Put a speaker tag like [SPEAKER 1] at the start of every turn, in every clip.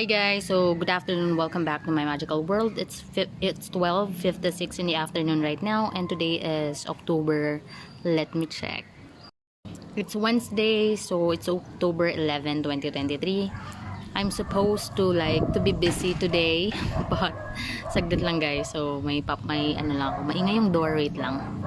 [SPEAKER 1] Hi guys, so good afternoon, welcome back to my magical world. It's 12:56 in the afternoon right now, and today is October, let me check. It's Wednesday, so it's October 11, 2023. I'm supposed to be busy today, but saglit lang guys. So may ano lang ako, maingay yung door, wait lang.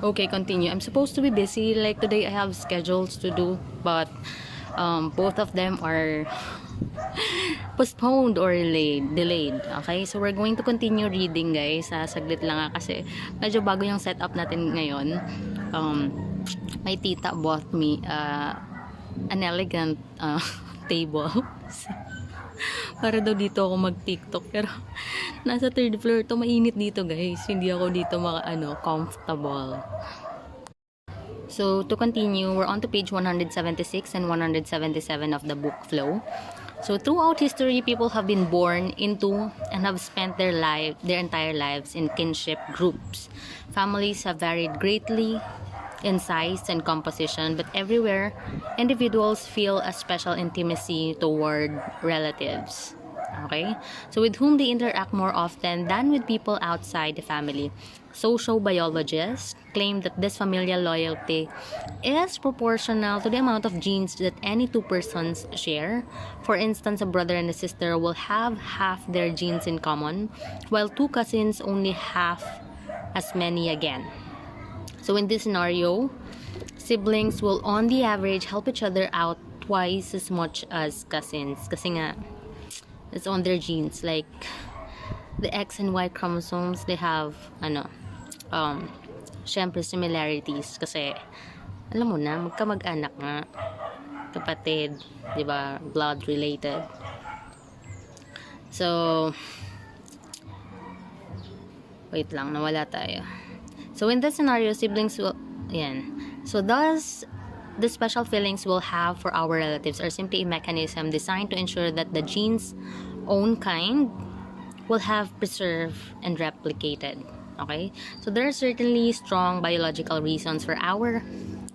[SPEAKER 1] Okay, continue. I'm supposed to be busy, like today I have schedules to do, but both of them are postponed or delayed. Okay, so we're going to continue reading guys. Saglit lang kasi medyo bago yung setup natin ngayon. My tita bought me an elegant table para daw dito ako mag-tiktok, pero nasa third floor to, mainit dito guys, hindi ako dito comfortable. So to continue, we're on to page 176 and 177 of the book Flow. So throughout history, people have been born into and have spent their entire lives in kinship groups. Families have varied greatly in size and composition, but everywhere, individuals feel a special intimacy toward relatives. Okay? So with whom they interact more often than with people outside the family. Sociobiologists claim that this familial loyalty is proportional to the amount of genes that any two persons share. For instance, a brother and a sister will have half their genes in common, while two cousins only have as many again. So in this scenario, siblings will on the average help each other out twice as much as cousins. Kasi nga, it's on their genes. Like, the X and Y chromosomes, they have, syempre similarities. Kasi, alam mo na, magkamag-anak nga. Kapatid, di ba? Blood related. So, wait lang, nawala tayo. So, in this scenario, siblings will, so thus, the special feelings we'll have for our relatives are simply a mechanism designed to ensure that the gene's own kind will have preserved and replicated. Okay? So, there are certainly strong biological reasons for our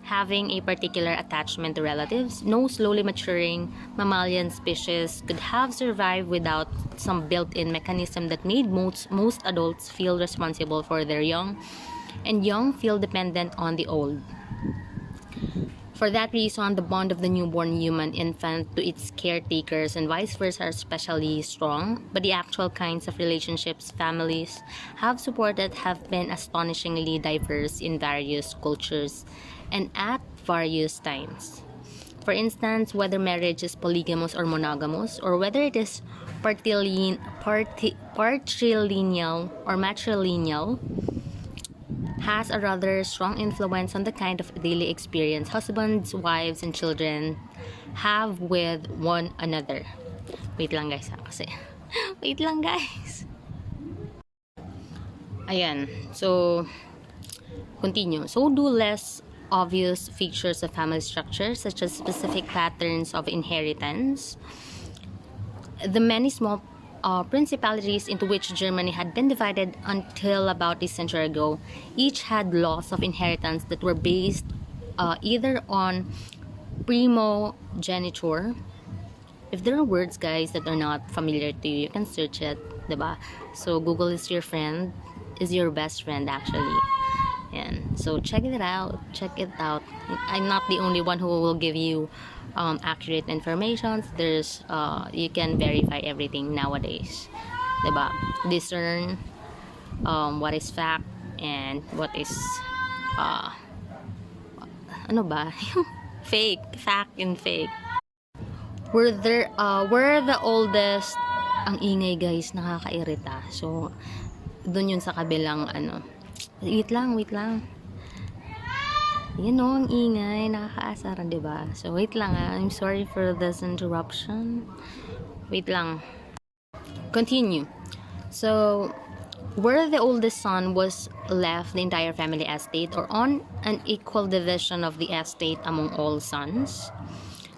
[SPEAKER 1] having a particular attachment to relatives. No slowly maturing mammalian species could have survived without some built-in mechanism that made most adults feel responsible for their young, and young feel dependent on the old. For that reason, the bond of the newborn human infant to its caretakers and vice versa are especially strong, but the actual kinds of relationships families have supported have been astonishingly diverse in various cultures and at various times. For instance, whether marriage is polygamous or monogamous, or whether it is patrilineal or matrilineal, has a rather strong influence on the kind of daily experience husbands, wives, and children have with one another. Wait lang guys kasi. Wait lang guys. Ayan. So, continue. So do less obvious features of family structure, such as specific patterns of inheritance. The many small principalities into which Germany had been divided until about a century ago, each had laws of inheritance that were based either on primogeniture. If there are words, guys, that are not familiar to you, you can search it, diba? So Google is your friend, is your best friend actually. And so check it out. I'm not the only one who will give you accurate information. There's you can verify everything nowadays, diba? Discern what is fact and what is fact and fake. We're the oldest. Ang ingay guys, nakakairita. So dun yun sa kabilang wait lang. Yan o, ang ingay, nakakaasaran, diba? So, wait lang I'm sorry for this interruption. Wait lang. Continue. So, where the oldest son was left the entire family estate or on an equal division of the estate among all sons,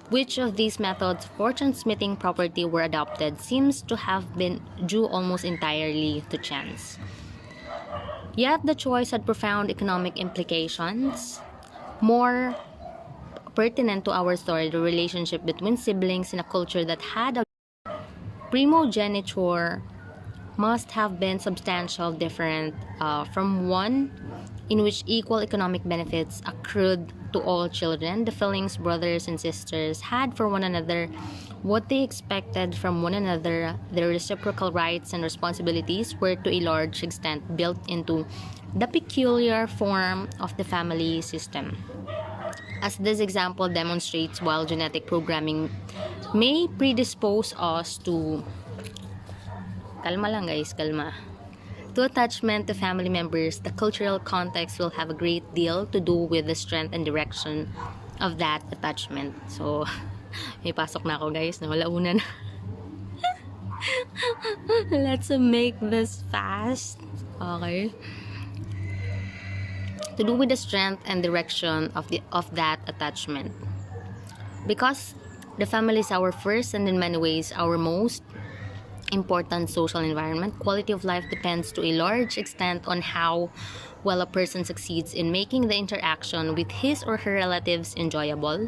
[SPEAKER 1] which of these methods for transmitting property were adopted seems to have been due almost entirely to chance. Yet the choice had profound economic implications. More pertinent to our story, the relationship between siblings in a culture that had primogeniture must have been substantial different from one in which equal economic benefits accrued to all children. The feelings brothers and sisters had for one another, what they expected from one another, their reciprocal rights and responsibilities were to a large extent built into the peculiar form of the family system. As this example demonstrates, while genetic programming may predispose us to kalma lang guys, kalma. To attachment to family members, the cultural context will have a great deal to do with the strength and direction of that attachment. So, may pasok na ako guys, nawala una na. Let's make this fast. Okay. To do with the strength and direction of that attachment. Because the family is our first and in many ways our most important social environment, quality of life depends to a large extent on how well a person succeeds in making the interaction with his or her relatives enjoyable.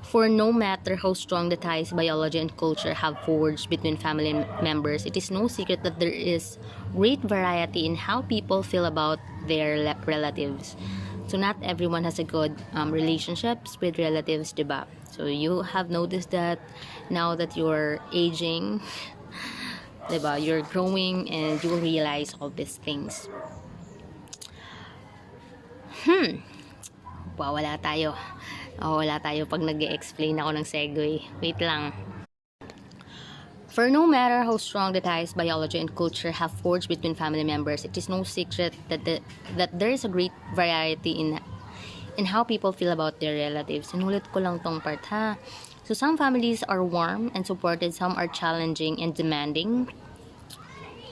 [SPEAKER 1] For no matter how strong the ties biology and culture have forged between family members, it is no secret that there is great variety in how people feel about their relatives. So not everyone has a good relationships with relatives, diba? So you have noticed that now that you're aging, diba, you're growing and you will realize all these things. Wala tayo. Wala tayo pag nag-explain ako ng segue. Wait lang. For no matter how strong the ties biology and culture have forged between family members, it is no secret that there is a great variety in how people feel about their relatives. Sinulit ko lang tong part ha. So some families are warm and supported, some are challenging and demanding.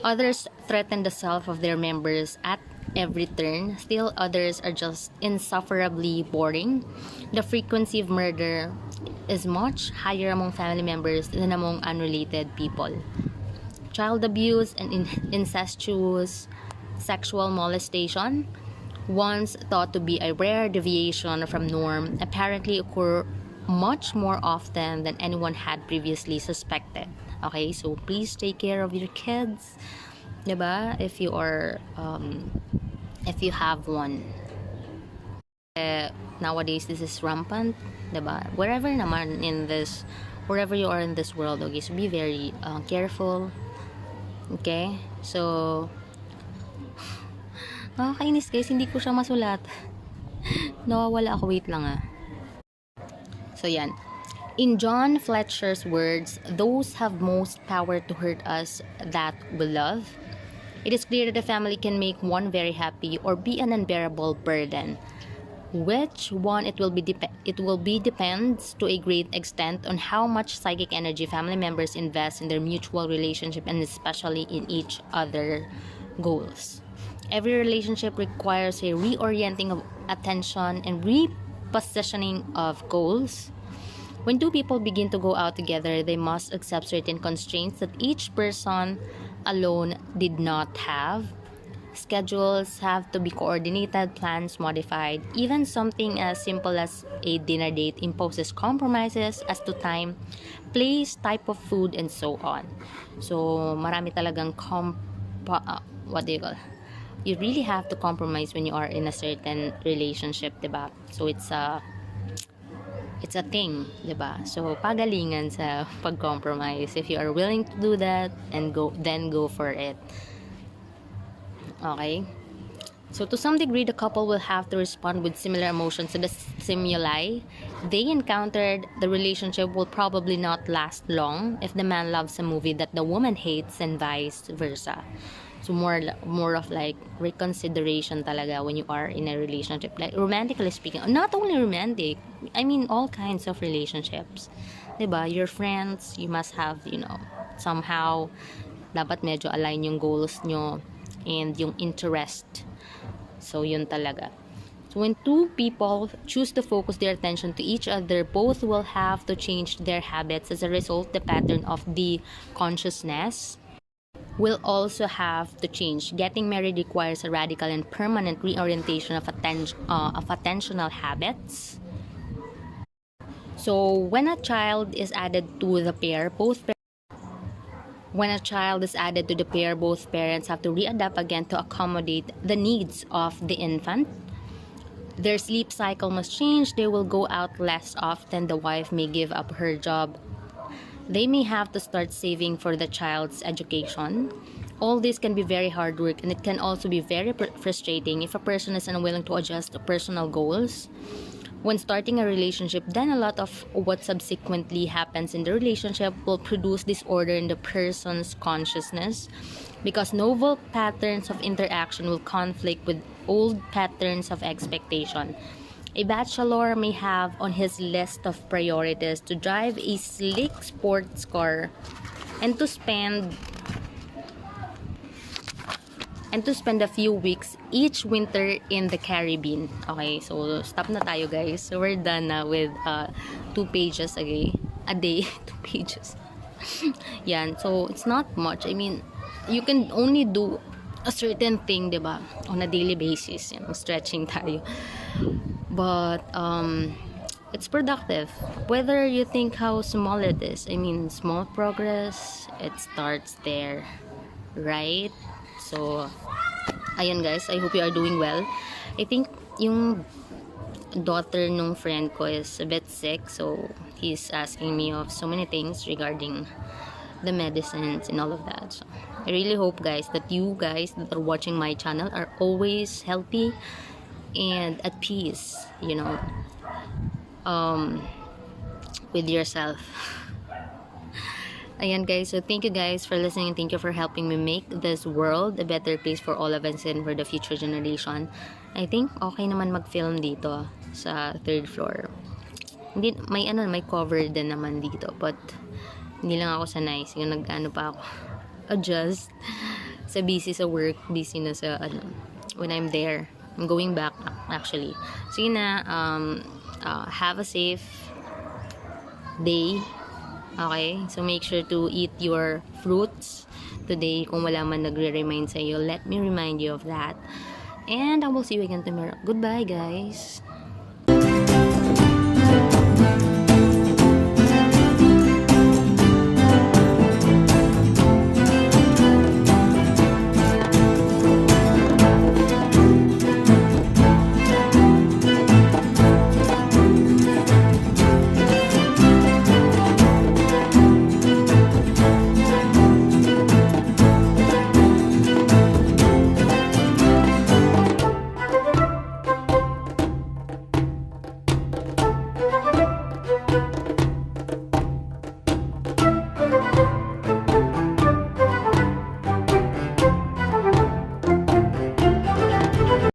[SPEAKER 1] Others threaten the self of their members at every turn. Still others are just insufferably boring. The frequency of murder is much higher among family members than among unrelated people. Child abuse and incestuous sexual molestation, once thought to be a rare deviation from norm, apparently occur much more often than anyone had previously suspected. Okay, so please take care of your kids, diba? If you have one. Nowadays this is rampant, diba? Wherever you are in this world, okay, so be very careful. Okay, so nakakainis guys, hindi ko siya masulat. Nawawala ako, wait lang So yan. In John Fletcher's words, those have most power to hurt us that we love. It is clear that a family can make one very happy or be an unbearable burden. Which one it will be depends to a great extent on how much psychic energy family members invest in their mutual relationship and especially in each other goals. Every relationship requires a reorienting of attention and repositioning of goals. When two people begin to go out together, they must accept certain constraints that each person alone did not have. Schedules have to be coordinated, plans modified. Even something as simple as a dinner date imposes compromises as to time, place, type of food, and so on. So, marami talagang you really have to compromise when you are in a certain relationship, diba? So, it's a thing, diba? So, pagalingan sa pag-compromise. If you are willing to do that, then go for it. Okay? So, to some degree, the couple will have to respond with similar emotions to the stimuli they encountered. The relationship will probably not last long if the man loves a movie that the woman hates and vice versa. So, more of like reconsideration talaga when you are in a relationship. Like, romantically speaking, not only romantic, I mean all kinds of relationships. Diba? Your friends, you must have, somehow, dapat medyo align yung goals nyo and yung interest. So, yun talaga. So, when two people choose to focus their attention to each other, both will have to change their habits. As a result, the pattern of the consciousness will also have to change. Getting married requires a radical and permanent reorientation of attentional habits. So, when a child is added to the pair, both When a child is added to the pair, both parents have to readapt again to accommodate the needs of the infant. Their sleep cycle must change. They will go out less often. The wife may give up her job. They may have to start saving for the child's education. All this can be very hard work, and it can also be very frustrating if a person is unwilling to adjust to personal goals. When starting a relationship, then a lot of what subsequently happens in the relationship will produce disorder in the person's consciousness, because novel patterns of interaction will conflict with old patterns of expectation. A bachelor may have on his list of priorities to drive a sleek sports car and to spend a few weeks each winter in the Caribbean. Okay, so stop na tayo guys. So we're done na with 2 pages a day 2 pages. Yan, so it's not much. I mean, you can only do a certain thing, diba? On a daily basis. Yan, stretching tayo. But it's productive. Whether you think how small it is. I mean, small progress, it starts there. Right? So, ayun guys, I hope you are doing well. I think yung daughter nung friend ko is a bit sick, so he's asking me of so many things regarding the medicines and all of that. So, I really hope guys that you guys that are watching my channel are always healthy and at peace, you know, with yourself. Ayan guys, so thank you guys for listening, and thank you for helping me make this world a better place for all of us and for the future generation. I think okay naman mag-film dito sa 3rd floor. Hindi, may cover din naman dito, but hindi lang ako sanay. So nag-ano pa ako adjust sa busy sa work, busy na sa when I'm there. I'm going back actually. So yun na, have a safe day. Okay, so make sure to eat your fruits today. Kung wala man nagre-remind sa iyo, let me remind you of that. And I will see you again tomorrow. Goodbye, guys.